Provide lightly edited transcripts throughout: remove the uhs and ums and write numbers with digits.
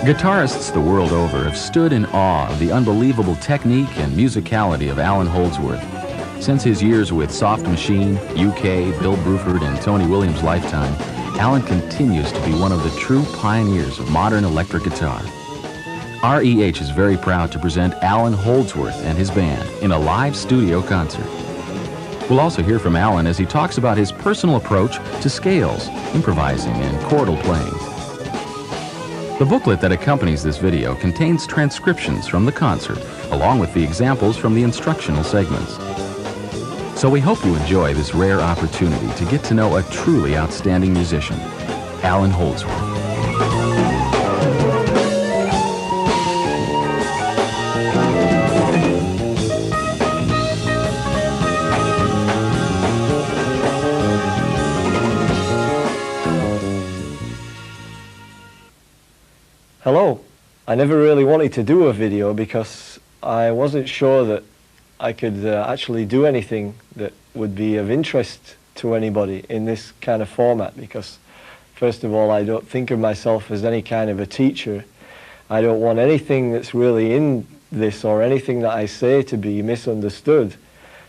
Guitarists the world over have stood in awe of the unbelievable technique and musicality of Allan Holdsworth. Since his years with Soft Machine, UK, Bill Bruford, and Tony Williams' lifetime, Allan continues to be one of the true pioneers of modern electric guitar. REH is very proud to present Allan Holdsworth and his band in a live studio concert. We'll also hear from Allan as he talks about his personal approach to scales, improvising, and chordal playing. The booklet that accompanies this video contains transcriptions from the concert, along with the examples from the instructional segments. So we hope you enjoy this rare opportunity to get to know a truly outstanding musician, Allan Holdsworth. Hello. I never really wanted to do a video because I wasn't sure that I could actually do anything that would be of interest to anybody in this kind of format, because first of all, I don't think of myself as any kind of a teacher. I don't want anything that's really in this or anything that I say to be misunderstood.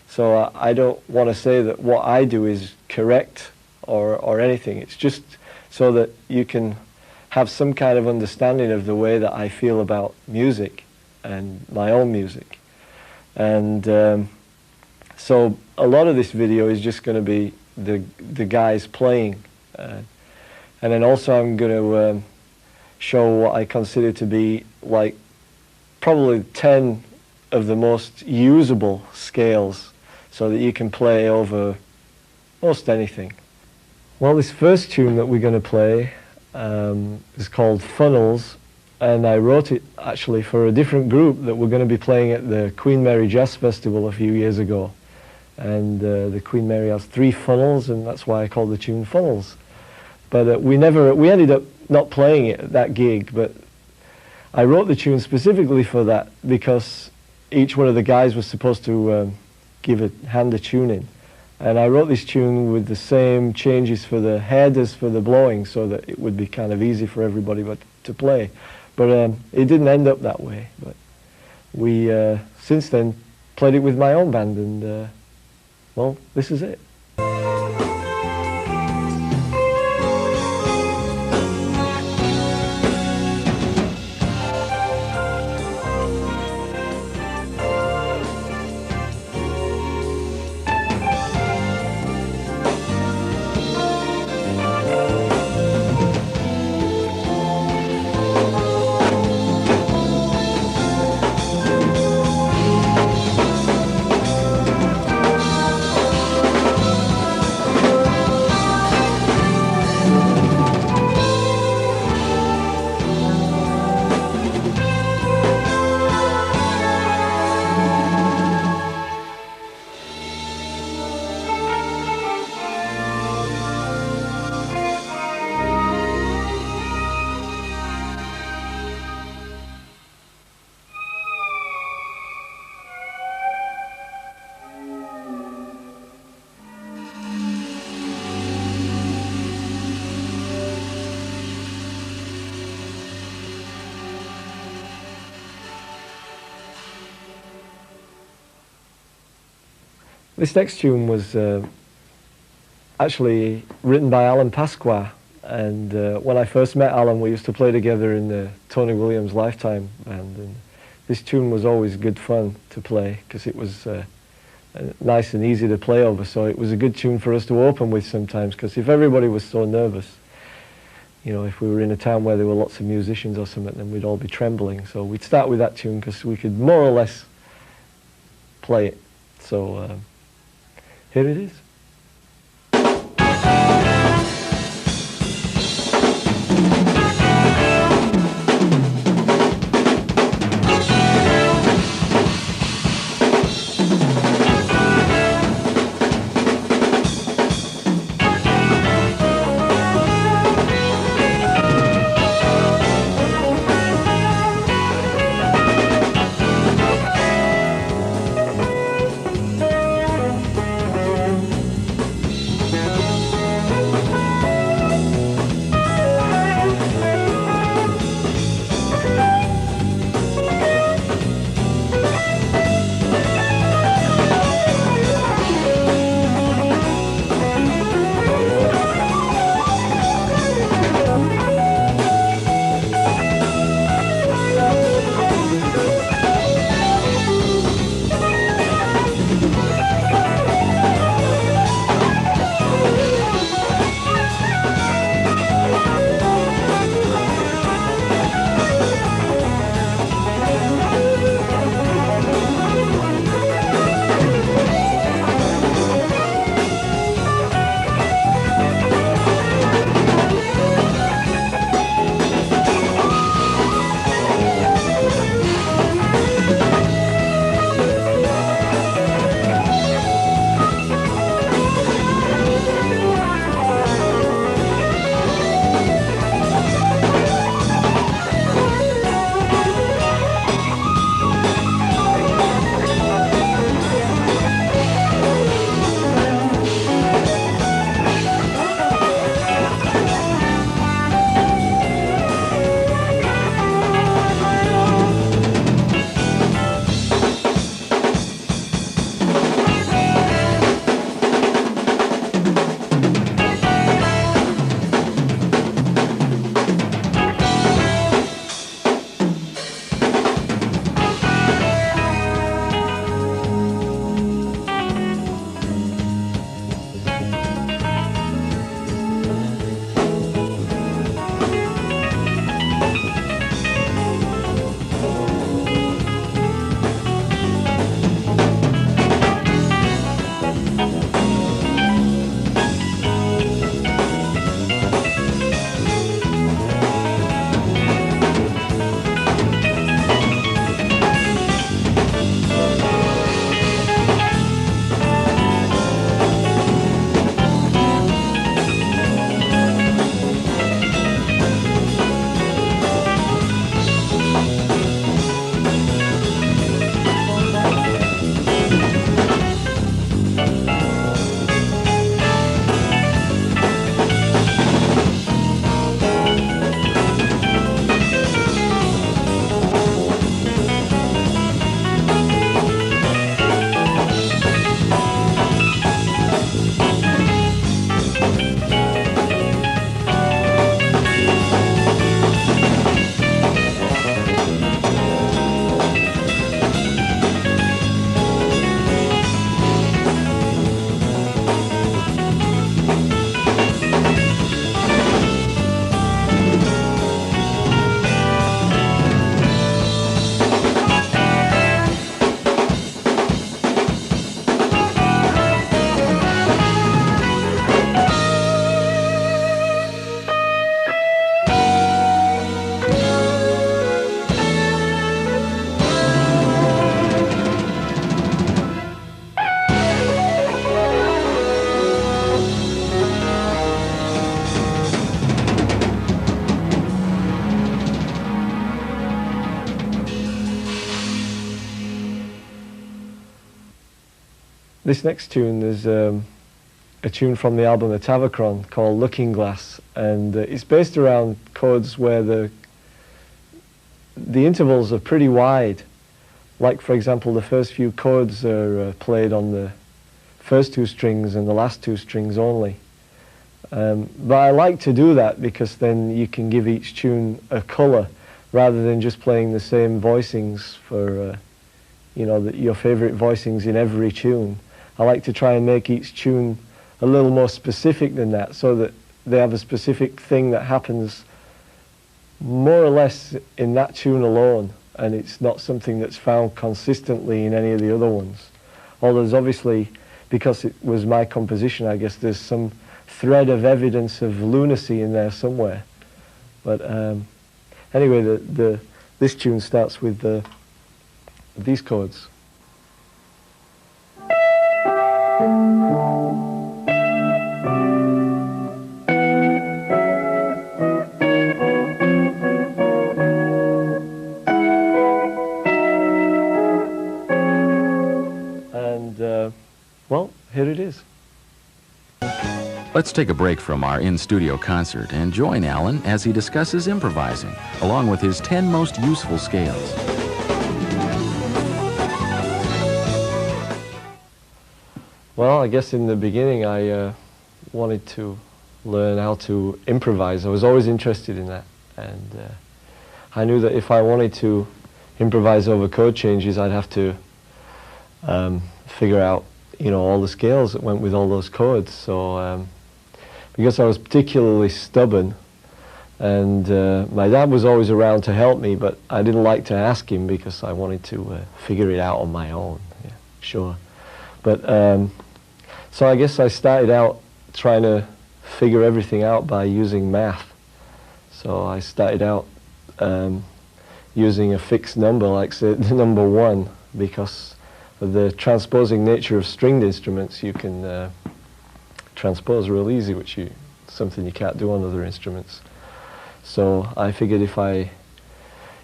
So I don't want to say that what I do is correct or anything. It's just so that you can have some kind of understanding of the way that I feel about music and my own music. And so a lot of this video is just going to be the guys playing. And then also I'm going to show what I consider to be like probably 10 of the most usable scales so that you can play over most anything. Well, this first tune that we're going to play is called Funnels, and I wrote it actually for a different group that were going to be playing at the Queen Mary Jazz Festival a few years ago. And the Queen Mary has 3 funnels, and that's why I called the tune Funnels. But we ended up not playing it at that gig, but I wrote the tune specifically for that because each one of the guys was supposed to hand a tune in. And I wrote this tune with the same changes for the head as for the blowing, so that it would be kind of easy for everybody to play. But it didn't end up that way. But we, since then, played it with my own band, and well, this is it. This next tune was actually written by Alan Pasqua, and when I first met Alan, we used to play together in the Tony Williams Lifetime band, and this tune was always good fun to play because it was nice and easy to play over, so it was a good tune for us to open with sometimes, because if everybody was so nervous, you know, if we were in a town where there were lots of musicians or something, then we'd all be trembling. So we'd start with that tune because we could more or less play it. So here it is. This next tune is a tune from the album of Tavakron called Looking Glass, and it's based around chords where the intervals are pretty wide. Like, for example, the first few chords are played on the first two strings and the last two strings only. But I like to do that because then you can give each tune a colour rather than just playing the same voicings for, you know, your favourite voicings in every tune. I like to try and make each tune a little more specific than that, so that they have a specific thing that happens more or less in that tune alone, and it's not something that's found consistently in any of the other ones. Although there's obviously, because it was my composition, I guess there's some thread of evidence of lunacy in there somewhere. But anyway, this tune starts with these chords. Well, here it is. Let's take a break from our in-studio concert and join Allan as he discusses improvising, along with his 10 most useful scales. Well, I guess in the beginning I wanted to learn how to improvise. I was always interested in that, and I knew that if I wanted to improvise over chord changes, I'd have to figure out, you know, all the scales that went with all those chords. So because I was particularly stubborn, and my dad was always around to help me, but I didn't like to ask him because I wanted to figure it out on my own. Yeah, sure. But so I guess I started out trying to figure everything out by using math. So I started out using a fixed number, like say the number 1, because of the transposing nature of stringed instruments. You can transpose real easy, which is something you can't do on other instruments. So I figured if I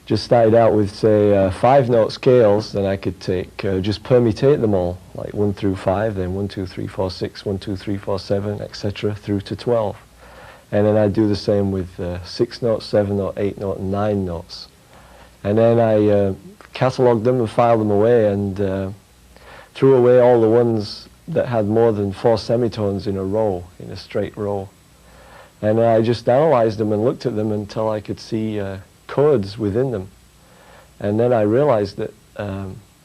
just started out with, say, 5-note scales, then I could take, just permutate them all, like 1 through 5, then 1, 2, 3, 4, 6, 1, 2, 3, 4, 7, etc., through to 12. And then I'd do the same with 6-note, 7-note, 8-note, and 9 notes. And then I catalogued them and filed them away, and threw away all the ones that had more than 4 semitones in a row, in a straight row. And I just analyzed them and looked at them until I could see chords within them. And then I realized that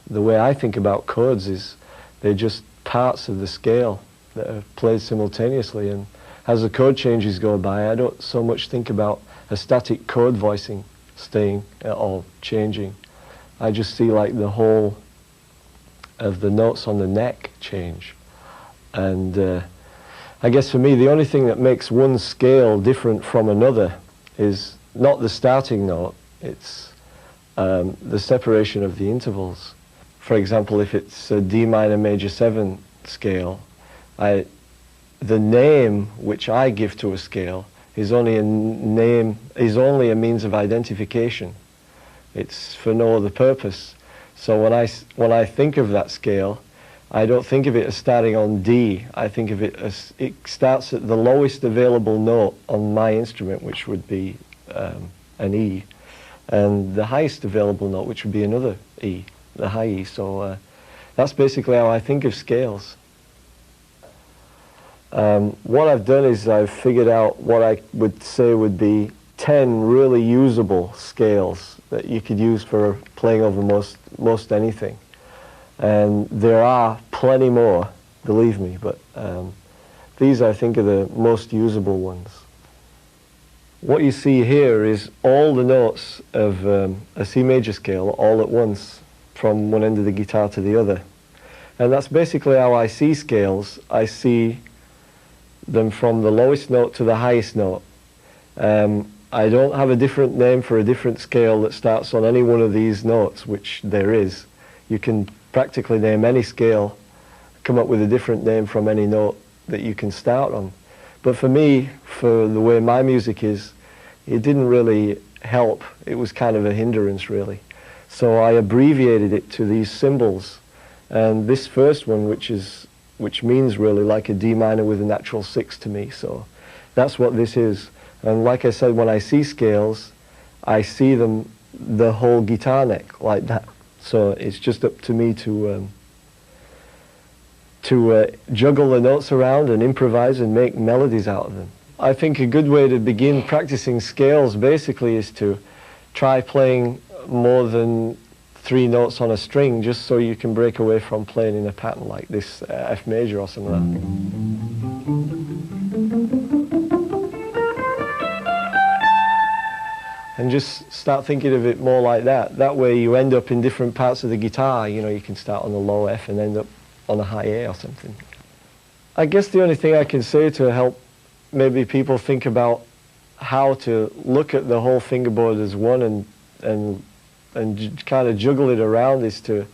the way I think about chords is they're just parts of the scale that are played simultaneously, and as the chord changes go by, I don't so much think about a static chord voicing staying or changing. I just see like the whole of the notes on the neck change. And I guess for me the only thing that makes one scale different from another is not the starting note, it's the separation of the intervals. For example, if it's a D minor major 7 scale, the name which I give to a scale is only a means of identification. It's for no other purpose. So when I think of that scale, I don't think of it as starting on D. I think of it as it starts at the lowest available note on my instrument, which would be an E, and the highest available note, which would be another E, the high E. So that's basically how I think of scales. What I've done is I've figured out what I would say would be 10 really usable scales that you could use for playing over most anything. And there are plenty more, believe me, but these I think are the most usable ones. What you see here is all the notes of a C major scale all at once, from one end of the guitar to the other. And that's basically how I see scales. I see them from the lowest note to the highest note. I don't have a different name for a different scale that starts on any one of these notes, which there is. You can practically name any scale, come up with a different name from any note that you can start on. But for me, for the way my music is, it didn't really help. It was kind of a hindrance, really. So I abbreviated it to these symbols, And this first one, which means really like a D minor with a natural 6 to me, so that's what this is. And like I said, when I see scales, I see them the whole guitar neck like that. So it's just up to me to juggle the notes around and improvise and make melodies out of them. I think a good way to begin practicing scales basically is to try playing more than 3 notes on a string, just so you can break away from playing in a pattern like this F major or something like that. And just start thinking of it more like that. That way you end up in different parts of the guitar. You know, you can start on the low F and end up on a high A or something. I guess the only thing I can say to help maybe people think about how to look at the whole fingerboard as one and kind of juggle it around is to,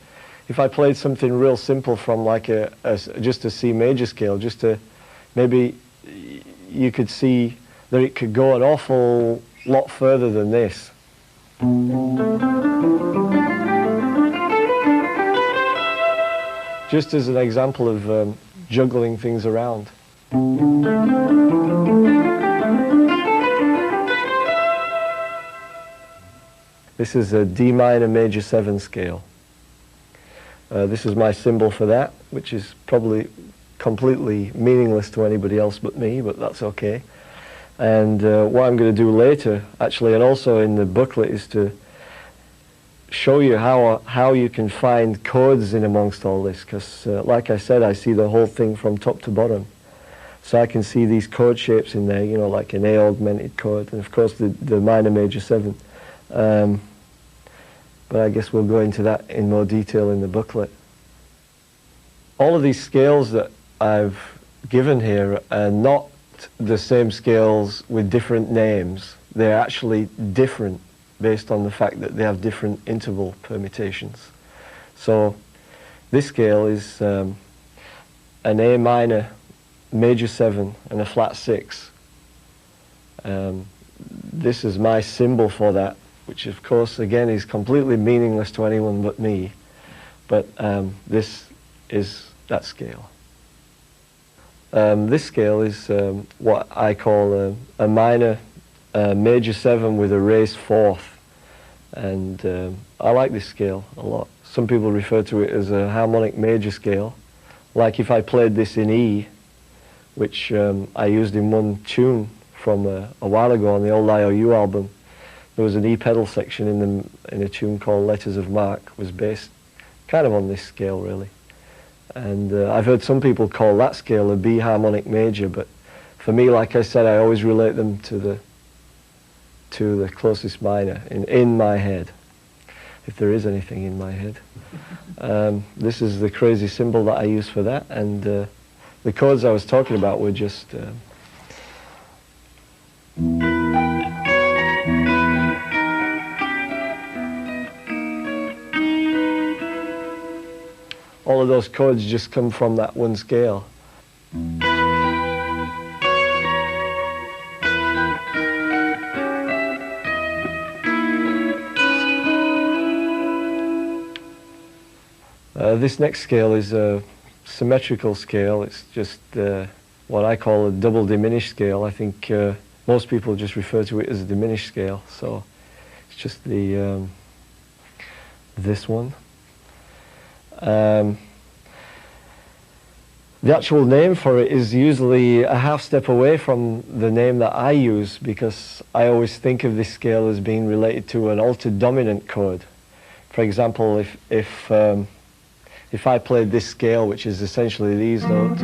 if I played something real simple from like just a C major scale, just to maybe you could see that it could go an awful lot further than this. Just as an example of juggling things around. This is a D minor major 7 scale. This is my symbol for that, which is probably completely meaningless to anybody else but me, but that's okay. And what I'm going to do later, actually, and also in the booklet, is to show you how you can find chords in amongst all this, because like I said, I see the whole thing from top to bottom. So I can see these chord shapes in there, you know, like an A augmented chord, and of course the minor major 7. But I guess we'll go into that in more detail in the booklet. All of these scales that I've given here are not the same scales with different names. They're actually different based on the fact that they have different interval permutations. So this scale is an A minor major 7 and a flat 6. This is my symbol for that, which of course again is completely meaningless to anyone but me, but this is that scale. This scale is what I call a minor major 7 with a raised 4th, and I like this scale a lot. Some people refer to it as a harmonic major scale. Like if I played this in E, which I used in one tune from a while ago on the old IOU album, there was an E pedal section in a tune called Letters of Mark, was based kind of on this scale really. And I've heard some people call that scale a B harmonic major, but for me, like I said, I always relate them to the closest minor in my head, if there is anything in my head. This is the crazy symbol that I use for that, and the chords I was talking about were just all of those chords just come from that one scale. This next scale is a symmetrical scale. It's just what I call a double diminished scale. I think most people just refer to it as a diminished scale. So it's just the this one. The actual name for it is usually a half step away from the name that I use, because I always think of this scale as being related to an altered dominant chord. For example, if I played this scale, which is essentially these notes,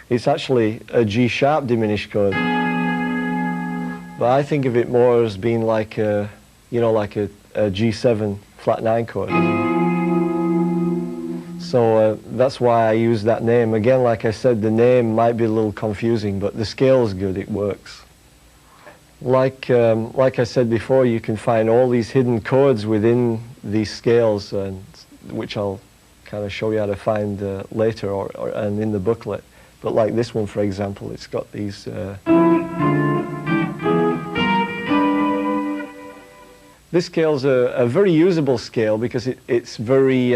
it's actually a G sharp diminished chord. But I think of it more as being like a, you know, like a G7 flat 9 chord. So that's why I use that name. Again, like I said, the name might be a little confusing, but the scale is good, it works. Like I said before, you can find all these hidden chords within these scales, which I'll kind of show you how to find later and in the booklet. But like this one, for example, it's got these This scale's a very usable scale because it's very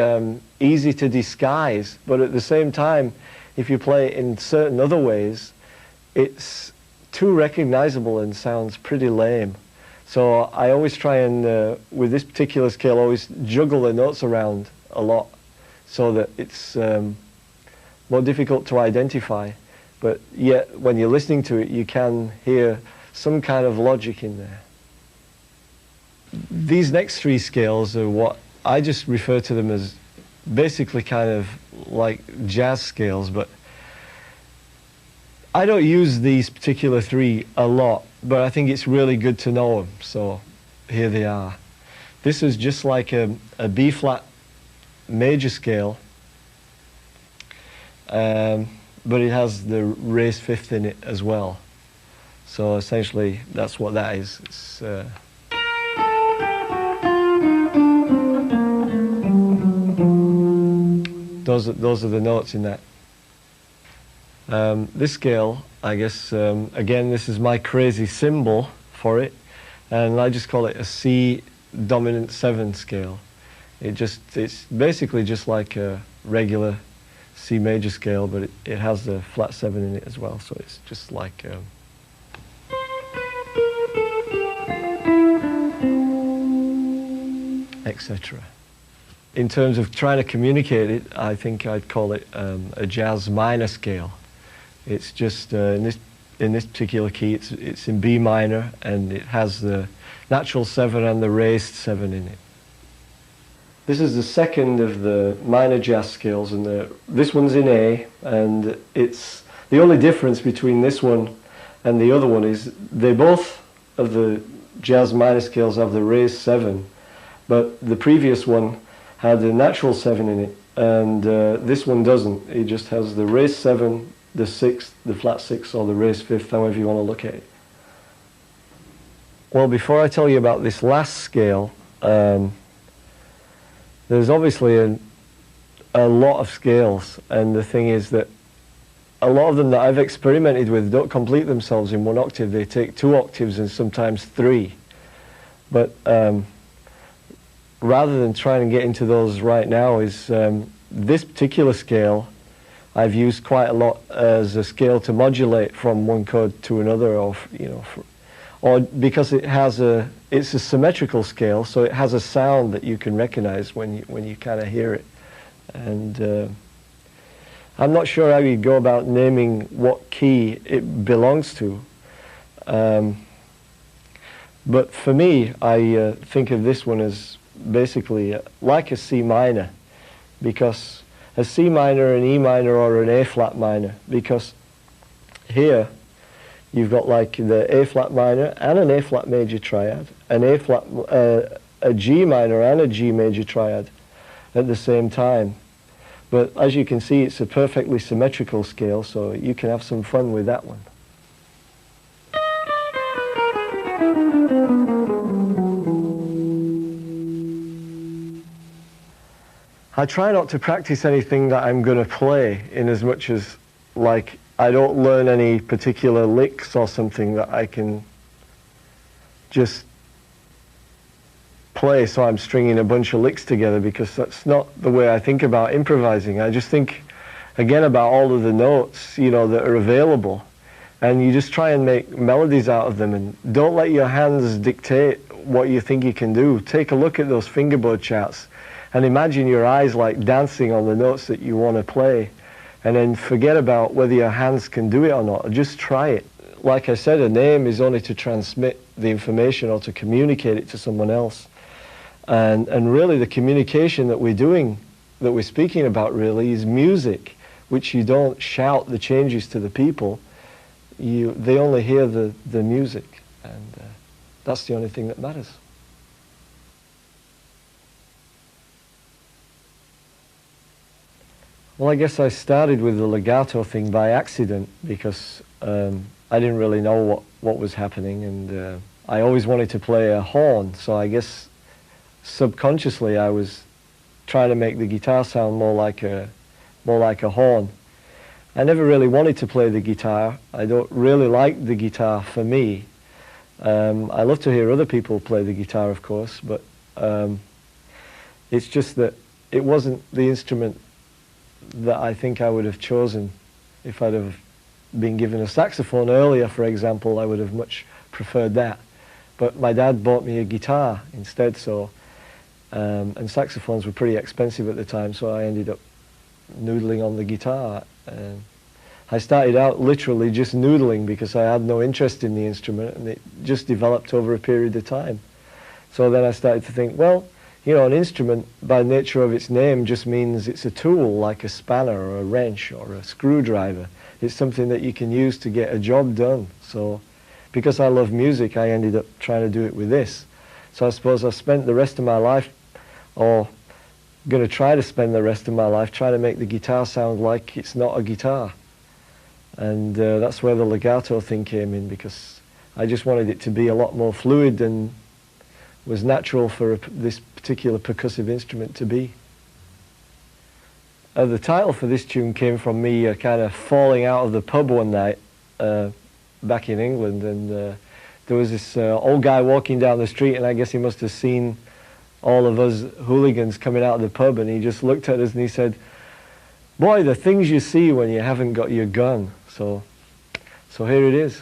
easy to disguise, but at the same time, if you play it in certain other ways, it's too recognizable and sounds pretty lame. So I always try and, with this particular scale, always juggle the notes around a lot so that it's more difficult to identify. But yet, when you're listening to it, you can hear some kind of logic in there. These next three scales are what I just refer to them as basically kind of like jazz scales, but I don't use these particular three a lot, but I think it's really good to know them, so here they are. This is just like a B-flat major scale, but it has the raised fifth in it as well. So essentially, that's what that is. It's, those are the notes in that. This scale, I guess, again, this is my crazy symbol for it, and I just call it a C dominant 7 scale. It's basically just like a regular C major scale, but it has the flat 7 in it as well, so it's just like etc. In terms of trying to communicate it, I think I'd call it a jazz minor scale. It's just in this particular key, it's in B minor, and it has the natural 7 and the raised 7 in it. This is the second of the minor jazz scales, and this one's in A, and it's the only difference between this one and the other one is they both of the jazz minor scales have the raised 7, but the previous one had the natural 7 in it, and this one doesn't. It just has the raised 7, the 6th, the flat 6, or the raised 5th, however you want to look at it. Well, before I tell you about this last scale, there's obviously a lot of scales, and the thing is that a lot of them that I've experimented with don't complete themselves in 1 octave. They take 2 octaves and sometimes 3. But rather than trying to get into those right now, is this particular scale I've used quite a lot as a scale to modulate from one chord to another, or because it's a symmetrical scale, so it has a sound that you can recognize when you kind of hear it. And I'm not sure how you go about naming what key it belongs to. But for me, I think of this one as basically like a C minor, because a C minor, an E minor, or an A flat minor, because here you've got like the A flat minor and an A flat major triad, an A flat, a G minor and a G major triad at the same time. But as you can see, it's a perfectly symmetrical scale, so you can have some fun with that one. I try not to practice anything that I'm going to play, in as much as, like, I don't learn any particular licks or something that I can just play so I'm stringing a bunch of licks together, because that's not the way I think about improvising. I just think, again, about all of the notes, that are available, and you just try and make melodies out of them, and don't let your hands dictate what you think you can do. Take a look at those fingerboard charts and imagine your eyes like dancing on the notes that you want to play, and then forget about whether your hands can do it or not. Just try it. Like I said, a name is only to transmit the information or to communicate it to someone else. And really the communication that we're speaking about really is music, which you don't shout the changes to the people. They only hear the music, and that's the only thing that matters. Well, I guess I started with the legato thing by accident, because I didn't really know what was happening, and I always wanted to play a horn, so I guess subconsciously I was trying to make the guitar sound more like a horn. I never really wanted to play the guitar. I don't really like the guitar for me, I love to hear other people play the guitar, of course, but it's just that it wasn't the instrument that I think I would have chosen. If I'd have been given a saxophone earlier, for example, I would have much preferred that. But my dad bought me a guitar instead, so and saxophones were pretty expensive at the time, so I ended up noodling on the guitar. I started out literally just noodling because I had no interest in the instrument, and it just developed over a period of time. So then I started to think, well, you know, an instrument by nature of its name just means it's a tool, like a spanner or a wrench or a screwdriver. It's something that you can use to get a job done. So because I love music, I ended up trying to do it with this. So I suppose I spent the rest of my life, or going to try to spend the rest of my life, trying to make the guitar sound like it's not a guitar. And that's where the legato thing came in, because I just wanted it to be a lot more fluid than was natural for this particular percussive instrument to be. The title for this tune came from me kind of falling out of the pub one night back in England, and there was this old guy walking down the street, and I guess he must have seen all of us hooligans coming out of the pub, and he just looked at us and he said, "Boy, the things you see when you haven't got your gun." So here it is.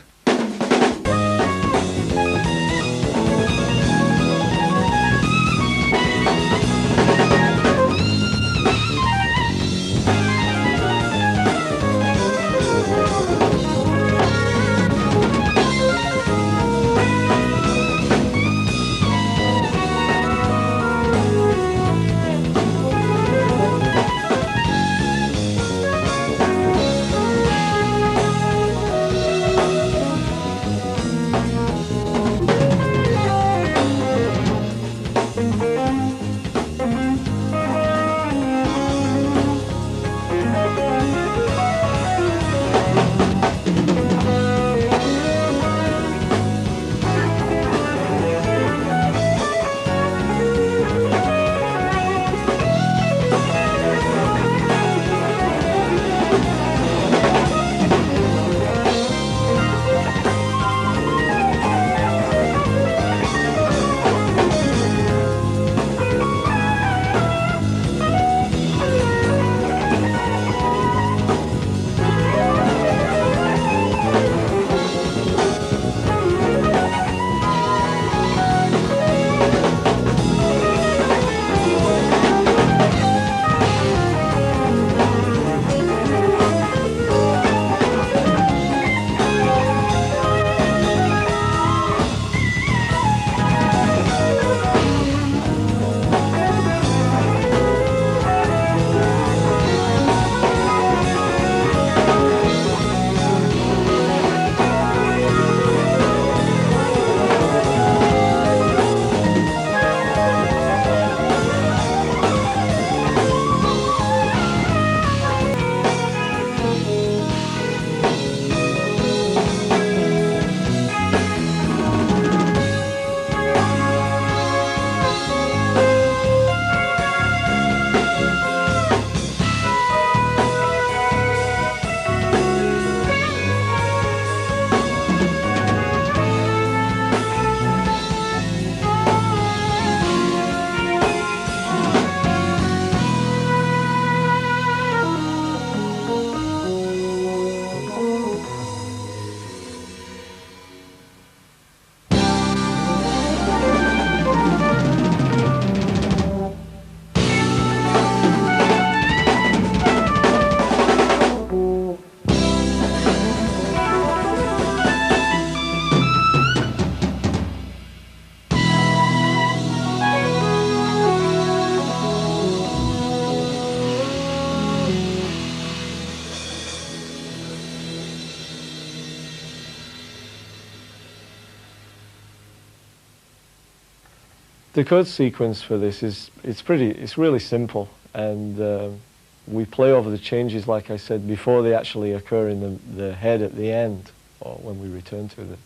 The chord sequence for this it's really simple, and we play over the changes, like I said, before they actually occur in the head at the end, or when we return to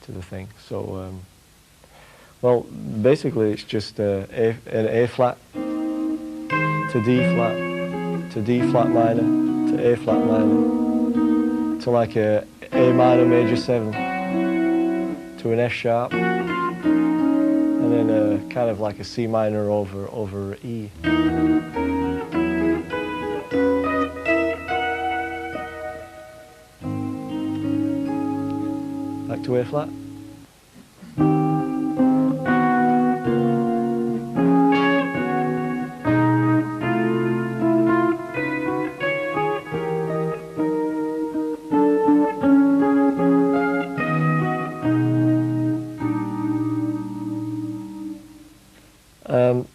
the thing. So, well, basically it's just an A flat to D flat to D flat minor to A flat minor to like a A minor major 7 to an F sharp, and then a kind of like a C minor over E. Back to A flat.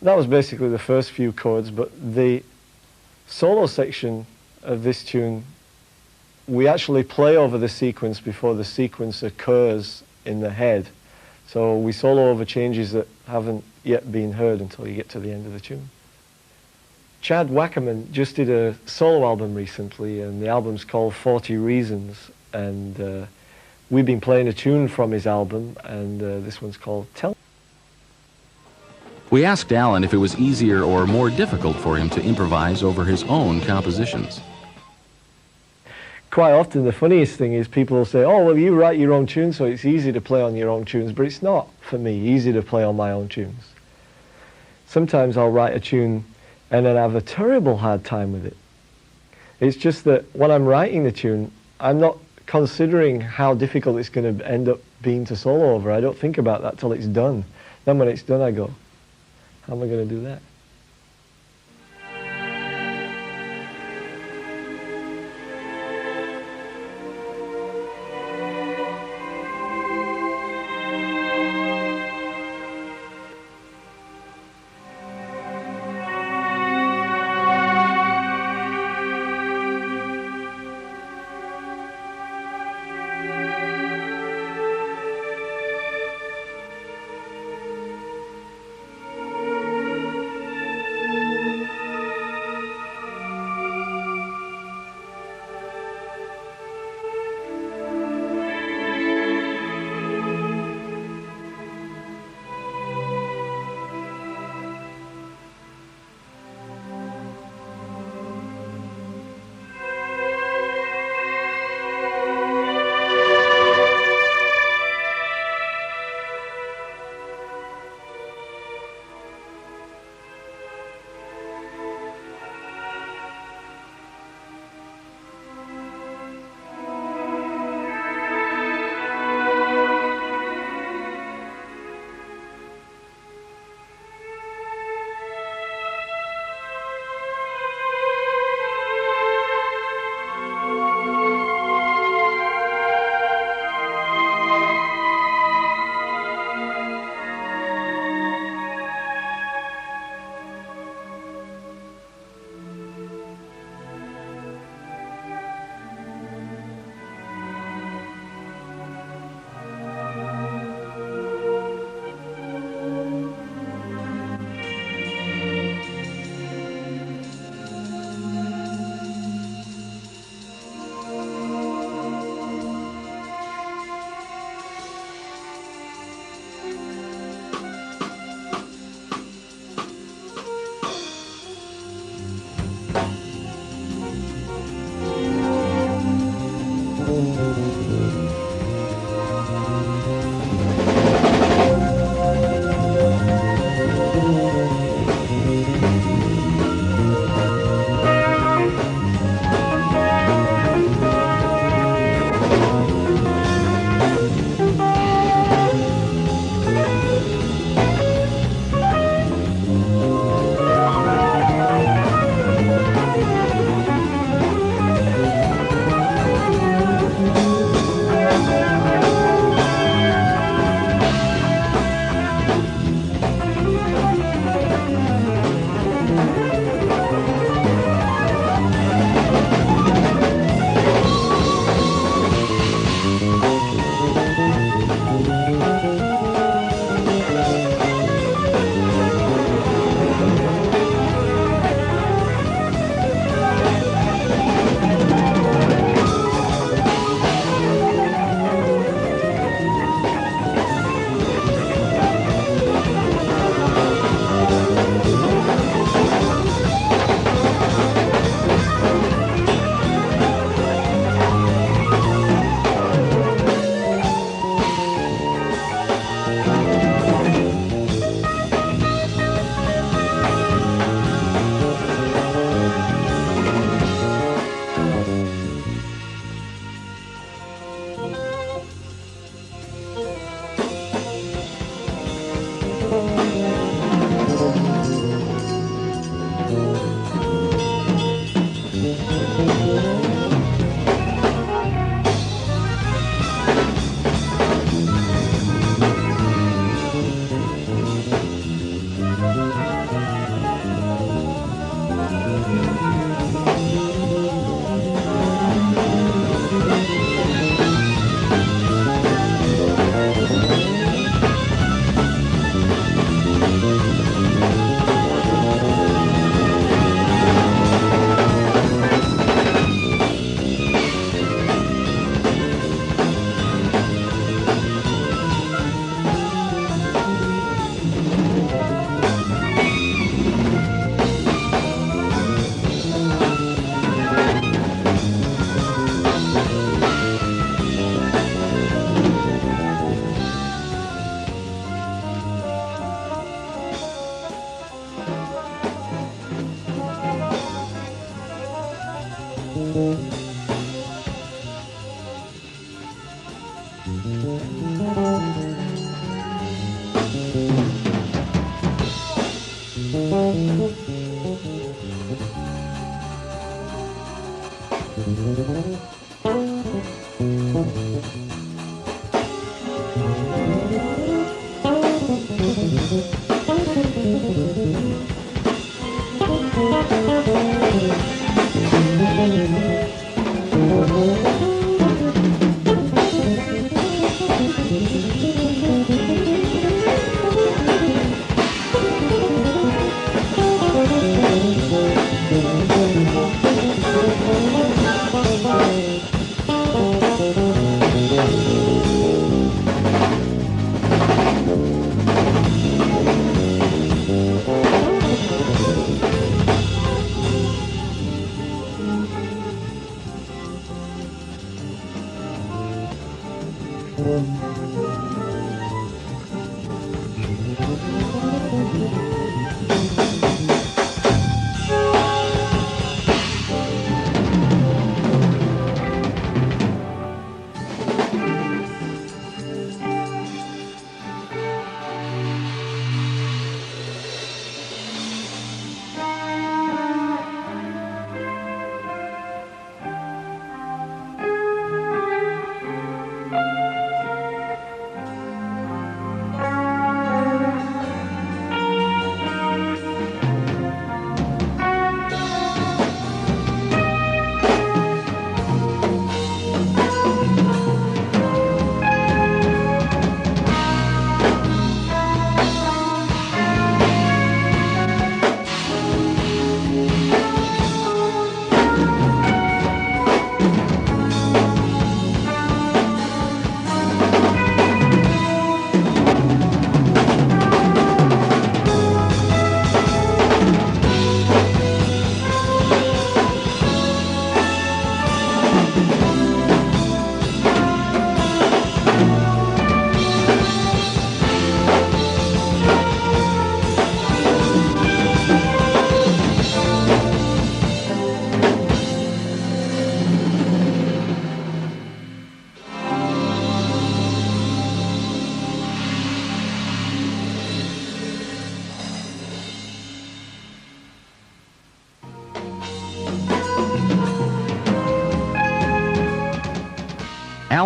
That was basically the first few chords, but the solo section of this tune, we actually play over the sequence before the sequence occurs in the head. So we solo over changes that haven't yet been heard until you get to the end of the tune. Chad Wackerman just did a solo album recently, and the album's called 40 Reasons, and we've been playing a tune from his album, and this one's called Tell. We asked Allan if it was easier or more difficult for him to improvise over his own compositions. Quite often the funniest thing is people will say, oh, well, you write your own tunes, so it's easy to play on your own tunes, but it's not, for me, easy to play on my own tunes. Sometimes I'll write a tune and then have a terrible hard time with it. It's just that when I'm writing the tune, I'm not considering how difficult it's going to end up being to solo over. I don't think about that till it's done. Then when it's done, I go, how am I going to do that?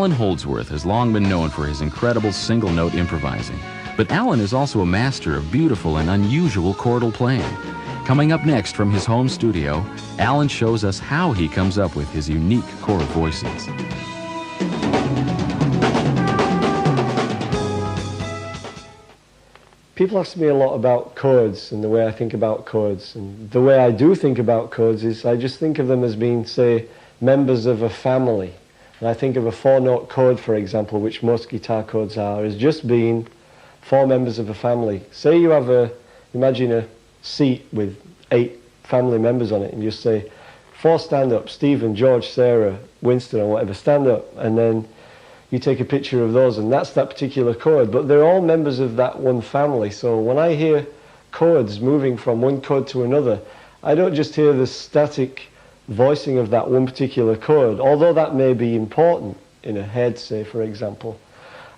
Allan Holdsworth has long been known for his incredible single-note improvising, but Allan is also a master of beautiful and unusual chordal playing. Coming up next from his home studio, Allan shows us how he comes up with his unique chord voices. People ask me a lot about chords and the way I think about chords. And the way I do think about chords is I just think of them as being, say, members of a family. And I think of a four-note chord, for example, which most guitar chords are, as just being four members of a family. Say you have imagine a seat with 8 family members on it, and you say, 4 stand up, Stephen, George, Sarah, Winston, or whatever, stand up, and then you take a picture of those, and that's that particular chord. But they're all members of that one family. So when I hear chords moving from one chord to another, I don't just hear the static voicing of that one particular chord, although that may be important in a head, say, for example.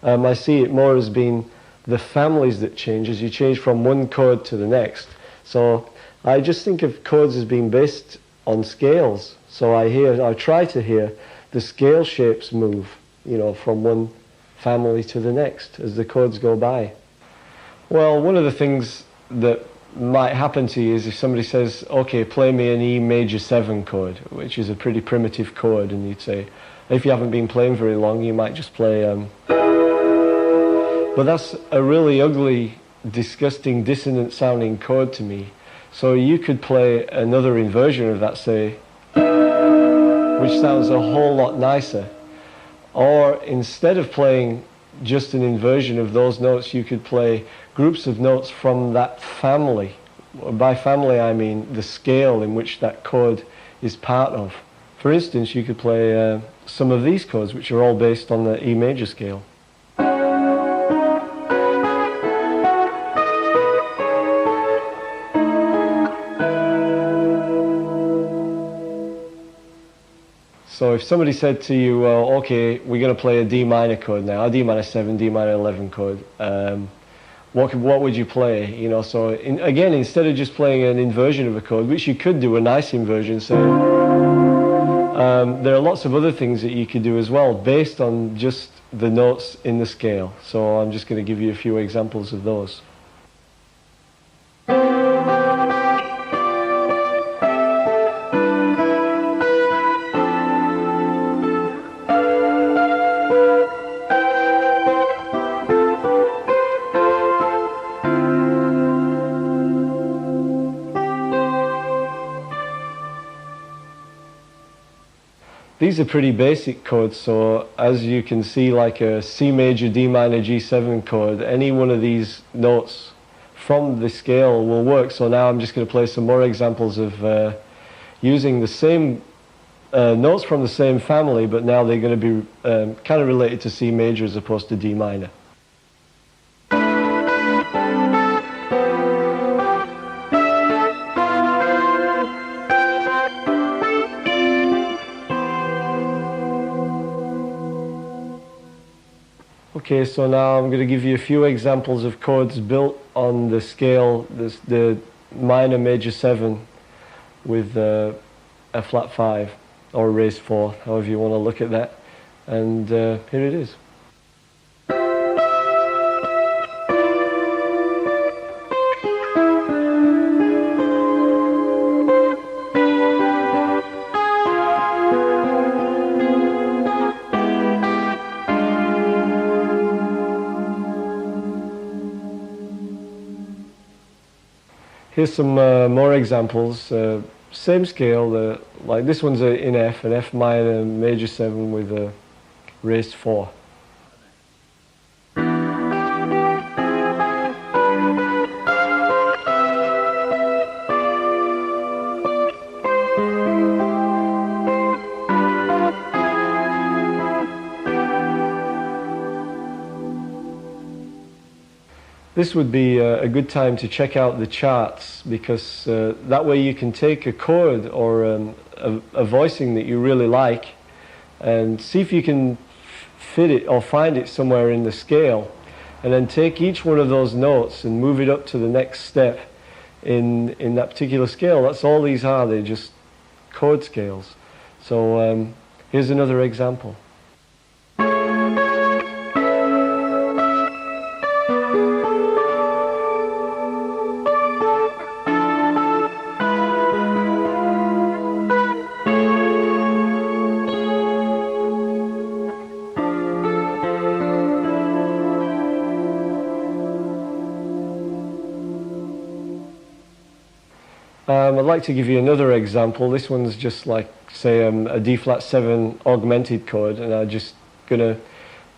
I see it more as being the families that change as you change from one chord to the next. So I just think of chords as being based on scales. So I try to hear the scale shapes move, you know, from one family to the next as the chords go by. Well, one of the things that might happen to you is if somebody says, okay, play me an E major 7 chord, which is a pretty primitive chord, and you'd say, if you haven't been playing very long, you might just play, but that's a really ugly, disgusting, dissonant sounding chord to me. So you could play another inversion of that, say, which sounds a whole lot nicer. Or instead of playing just an inversion of those notes, you could play groups of notes from that family. By family I mean the scale in which that chord is part of. For instance, you could play some of these chords, which are all based on the E major scale. So if somebody said to you, well, okay, we're going to play a D minor chord now, a D minor 7, D minor 11 chord, what would you play? You know, so again, instead of just playing an inversion of a chord, which you could do a nice inversion, say, there are lots of other things that you could do as well, based on just the notes in the scale. So I'm just going to give you a few examples of those. These are pretty basic chords, so as you can see, like a C major, D minor, G7 chord, any one of these notes from the scale will work. So now I'm just going to play some more examples of using the same notes from the same family, but now they're going to be kind of related to C major as opposed to D minor. Okay, so now I'm going to give you a few examples of chords built on the scale, the minor major 7 with a flat 5 or raised 4, however you want to look at that. And here it is. Here's some more examples. Same scale, like this one's in F, an F minor major 7 with a raised 4. This would be a good time to check out the charts, because that way you can take a chord or a voicing that you really like and see if you can fit it or find it somewhere in the scale, and then take each one of those notes and move it up to the next step in that particular scale. That's all these are, they're just chord scales. So here's another example. I'd like to give you another example. This one's just like, say, a D flat 7 augmented chord, and I'm just going to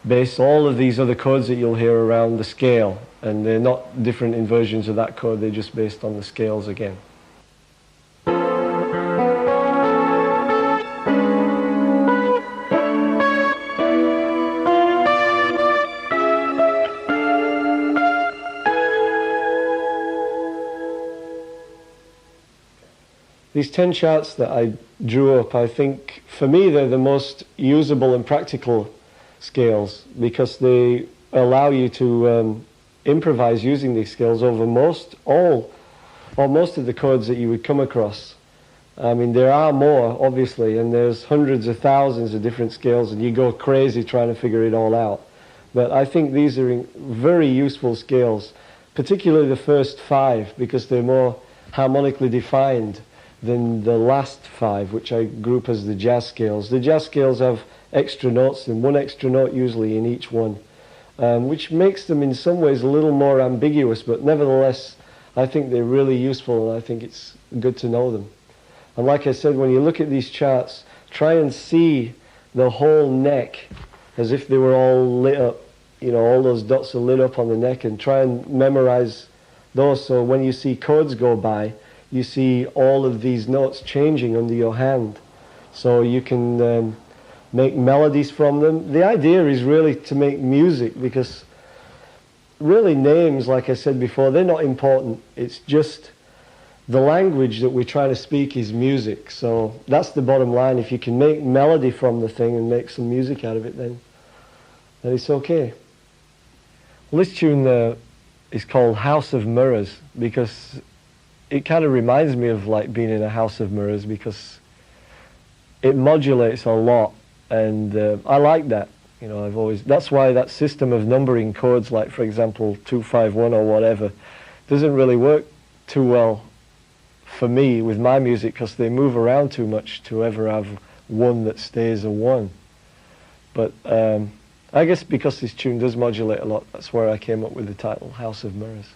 base all of these other chords that you'll hear around the scale, and they're not different inversions of that chord, they're just based on the scales again. These 10 charts that I drew up, I think, for me, they're the most usable and practical scales, because they allow you to improvise using these scales over most of the chords that you would come across. I mean, there are more, obviously, and there's hundreds of thousands of different scales, and you go crazy trying to figure it all out. But I think these are very useful scales, particularly the first 5, because they're more harmonically defined than the last 5, which I group as the jazz scales. The jazz scales have extra notes, and 1 extra note usually in each one, which makes them in some ways a little more ambiguous, but nevertheless, I think they're really useful, and I think it's good to know them. And like I said, when you look at these charts, try and see the whole neck as if they were all lit up. You know, all those dots are lit up on the neck, and try and memorize those, so when you see chords go by, you see all of these notes changing under your hand. So you can make melodies from them. The idea is really to make music, because really names, like I said before, they're not important. It's just the language that we're trying to speak is music. So that's the bottom line. If you can make melody from the thing and make some music out of it, then it's okay. Well, this tune is called House of Mirrors, because it kind of reminds me of like being in a house of mirrors, because it modulates a lot, and I like that. You know, that's why that system of numbering chords, like for example 2-5-1 or whatever, doesn't really work too well for me with my music, because they move around too much to ever have one that stays a 1. But I guess because this tune does modulate a lot, that's where I came up with the title, House of Mirrors.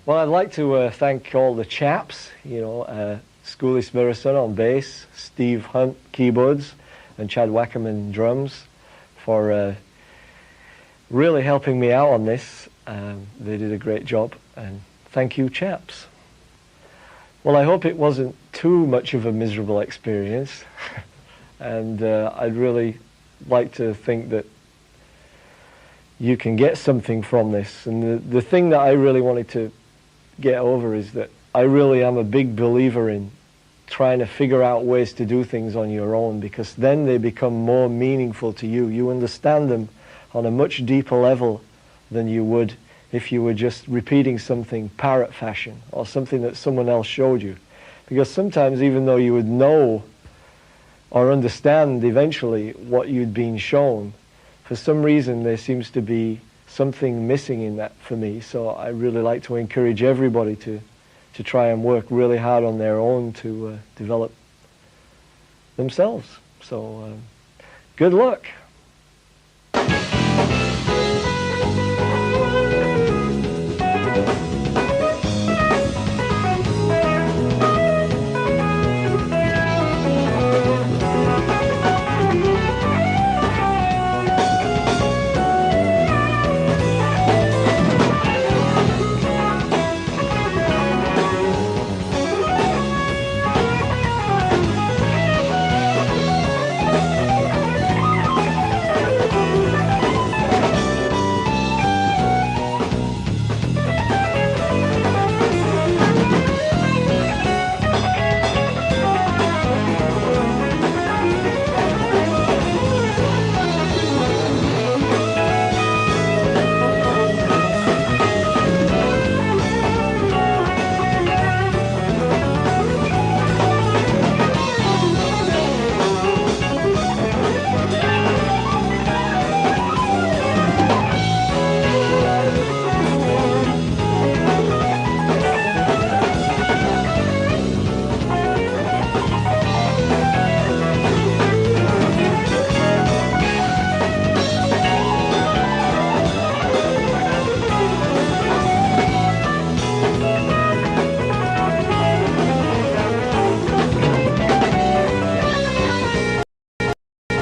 Well, I'd like to thank all the chaps, you know, Schooley Smithson on bass, Steve Hunt keyboards, and Chad Wackerman drums for really helping me out on this. They did a great job, and thank you, chaps. Well, I hope it wasn't too much of a miserable experience, and I'd really like to think that you can get something from this. And the thing that I really wanted to get over is that I really am a big believer in trying to figure out ways to do things on your own, because then they become more meaningful to you. You understand them on a much deeper level than you would if you were just repeating something parrot fashion or something that someone else showed you. Because sometimes, even though you would know or understand eventually what you'd been shown, for some reason there seems to be something missing in that for me. So I really like to encourage everybody to try and work really hard on their own to develop themselves. So good luck.